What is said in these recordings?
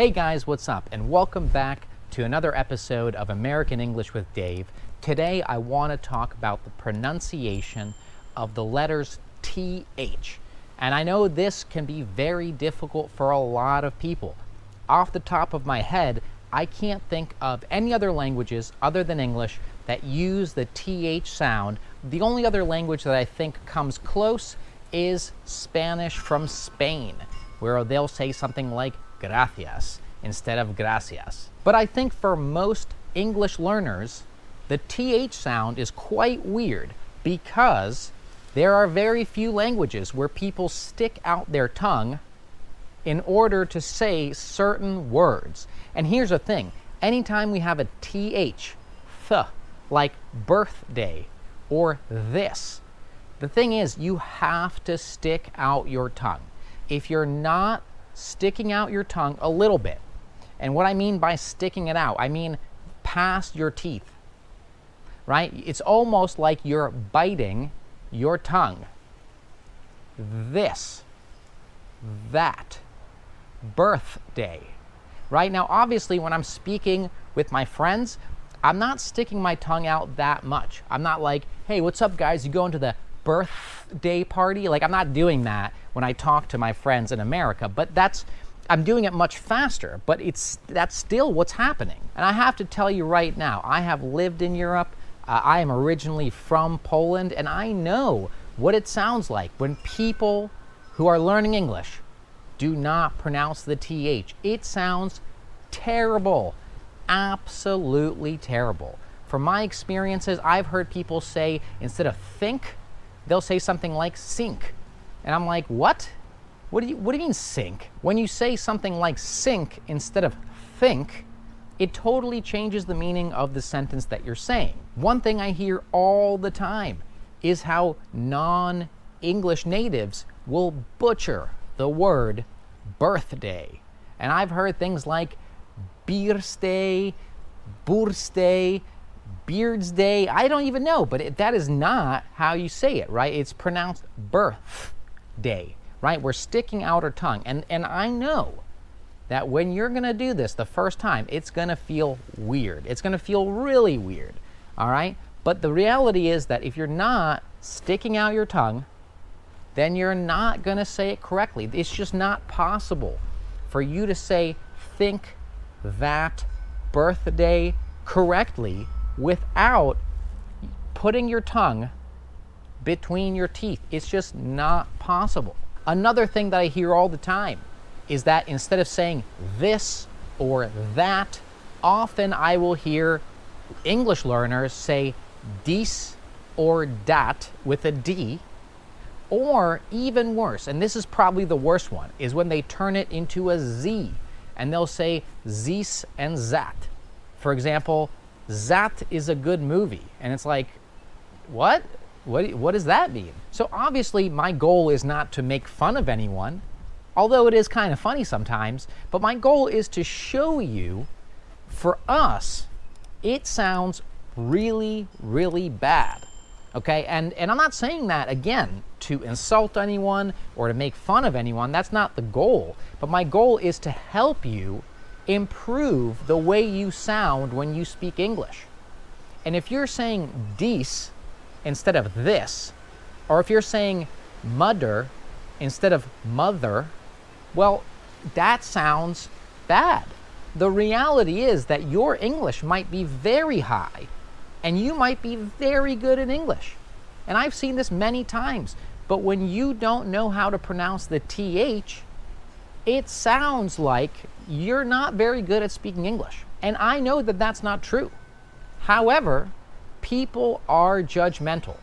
Hey guys, what's up? And welcome back to another episode of American English with Dave. Today I want to talk about the pronunciation of the letters TH. And I know this can be very difficult for a lot of people. Off the top of my head, I can't think of any other languages other than English that use the TH sound. The only other language that I think comes close is Spanish from Spain, where they'll say something like gracias instead of gracias. But I think for most English learners, the TH sound is quite weird because there are very few languages where people stick out their tongue in order to say certain words. And here's the thing, anytime we have a TH, like birthday or this, the thing is you have to stick out your tongue. If you're not sticking out your tongue a little bit, and what I mean by sticking it out, I mean past your teeth, right? It's almost like you're biting your tongue. This, that, birthday, right? Now, obviously, when I'm speaking with my friends, I'm not sticking my tongue out that much. I'm not like, hey, what's up, guys? You going to the birthday party? Like, I'm not doing that when I talk to my friends in America, but I'm doing it much faster, but that's still what's happening. And I have to tell you right now, I have lived in Europe. I am originally from Poland, and I know what it sounds like when people who are learning English do not pronounce the TH. It sounds terrible, absolutely terrible. From my experiences, I've heard people say, instead of think, they'll say something like sink. And I'm like, what? What do you mean sink? When you say something like sink instead of think, it totally changes the meaning of the sentence that you're saying. One thing I hear all the time is how non-English natives will butcher the word birthday. And I've heard things like birthday, birthday, Beard's Day. I don't even know, but that is not how you say it, right? It's pronounced birthday, right? We're sticking out our tongue. And I know that when you're going to do this the first time, it's going to feel weird. It's going to feel really weird, all right? But the reality is that if you're not sticking out your tongue, then you're not going to say it correctly. It's just not possible for you to say think that birthday correctly without putting your tongue between your teeth. It's just not possible. Another thing that I hear all the time is that instead of saying this or that, often I will hear English learners say dies or dat with a D, or even worse, and this is probably the worst one, is when they turn it into a Z and they'll say zis and zat. For example, Zat is a good movie. And it's like, what? What does that mean? So obviously my goal is not to make fun of anyone, although it is kind of funny sometimes, but my goal is to show you, for us, it sounds really, really bad. Okay, and I'm not saying that, again, to insult anyone or to make fun of anyone. That's not the goal. But my goal is to help you improve the way you sound when you speak English. And if you're saying dies instead of this, or if you're saying mudder instead of mother, well, that sounds bad. The reality is that your English might be very high, and you might be very good in English. And I've seen this many times. But when you don't know how to pronounce the TH, it sounds like you're not very good at speaking English. And I know that that's not true. However, people are judgmental.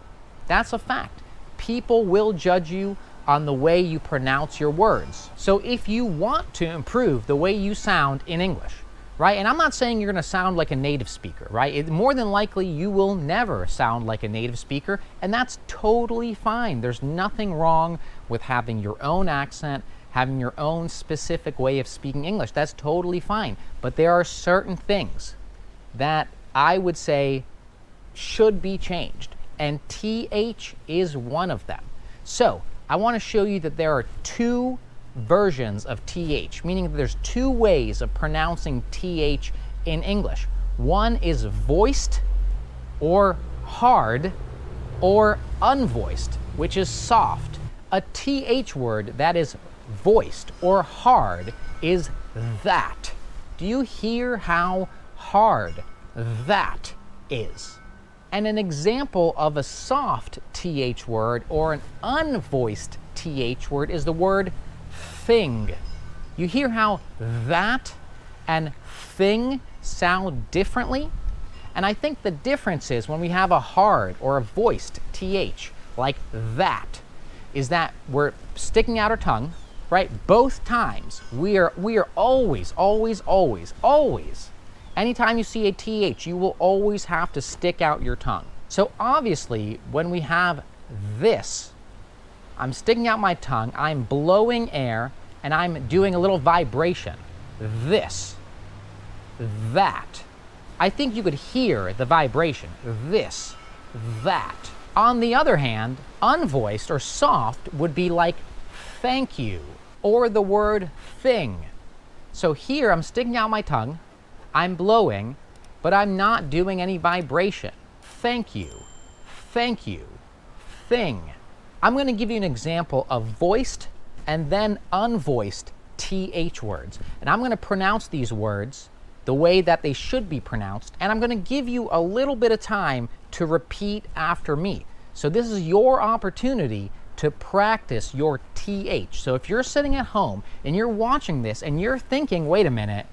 That's a fact. People will judge you on the way you pronounce your words. So if you want to improve the way you sound in English, right? And I'm not saying you're going to sound like a native speaker, right? More than likely, you will never sound like a native speaker, and that's totally fine. There's nothing wrong with having your own accent, having your own specific way of speaking English. That's totally fine. But there are certain things that I would say should be changed, and TH is one of them. So I want to show you that there are two versions of TH, meaning that there's two ways of pronouncing TH in English. One is voiced or hard, or unvoiced, which is soft. A TH word that is voiced or hard is that. Do you hear how hard that is? And an example of a soft TH word or an unvoiced TH word is the word thing. You hear how that and thing sound differently? And I think the difference is when we have a hard or a voiced TH, like that, is that we're sticking out our tongue, right? Both times. We are always, anytime you see a TH, you will always have to stick out your tongue. So obviously, when we have this, I'm sticking out my tongue, I'm blowing air, and I'm doing a little vibration. This, that. I think you could hear the vibration. This, that. On the other hand, unvoiced or soft would be like thank you or the word thing. So here I'm sticking out my tongue, I'm blowing, but I'm not doing any vibration. Thank you, thing. I'm going to give you an example of voiced and then unvoiced TH words. And I'm going to pronounce these words the way that they should be pronounced, and I'm going to give you a little bit of time to repeat after me. So this is your opportunity to practice your TH. So if you're sitting at home and you're watching this and you're thinking, wait a minute,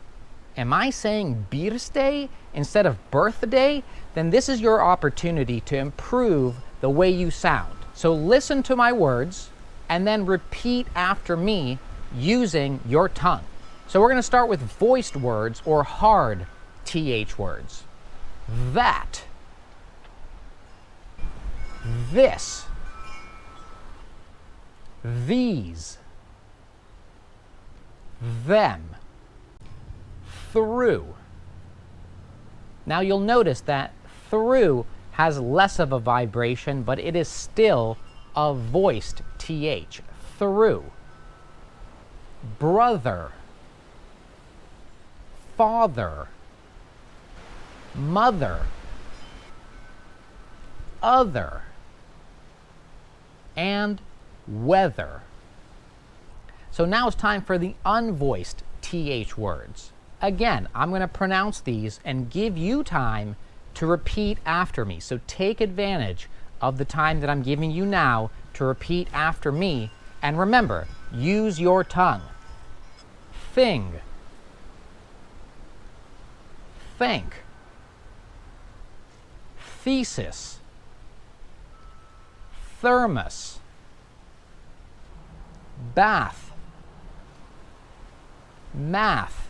am I saying birthday instead of birthday? Then this is your opportunity to improve the way you sound. So listen to my words and then repeat after me using your tongue. So we're going to start with voiced words or hard TH words. That. This. These. Them. Through. Now you'll notice that through has less of a vibration, but it is still a voiced TH. Through. Brother. Father, mother, other, and weather. So now it's time for the unvoiced TH words. Again, I'm going to pronounce these and give you time to repeat after me. So take advantage of the time that I'm giving you now to repeat after me. And remember, use your tongue. Thing. Thank. Thesis. Thermos. Bath. Math.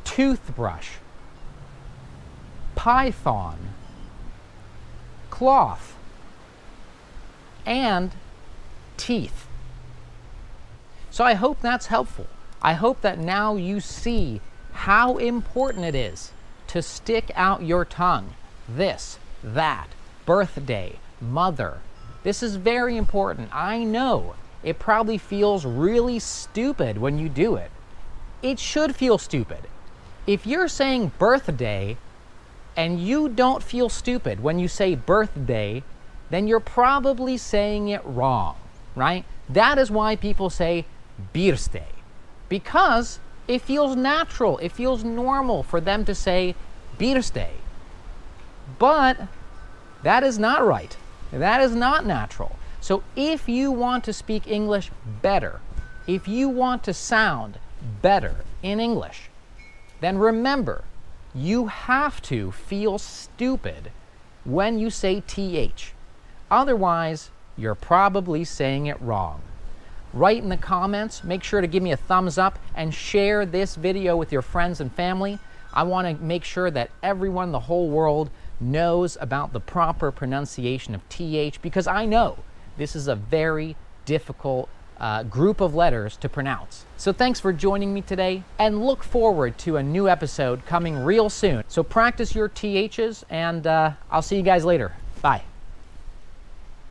Toothbrush. Python. Cloth. And teeth. So I hope that's helpful. I hope that now you see how important it is to stick out your tongue. This, that, birthday, mother. This is very important. I know it probably feels really stupid when you do it. It should feel stupid. If you're saying birthday and you don't feel stupid when you say birthday, then you're probably saying it wrong, right? That is why people say birthday, because it feels natural, it feels normal for them to say birthday. But that is not right. That is not natural. So if you want to speak English better, if you want to sound better in English, then remember, you have to feel stupid when you say TH. Otherwise, you're probably saying it wrong. Write in the comments, make sure to give me a thumbs up and share this video with your friends and family. I want to make sure that everyone in the whole world knows about the proper pronunciation of TH, because I know this is a very difficult group of letters to pronounce. So thanks for joining me today, and look forward to a new episode coming real soon. So practice your THs, and I'll see you guys later.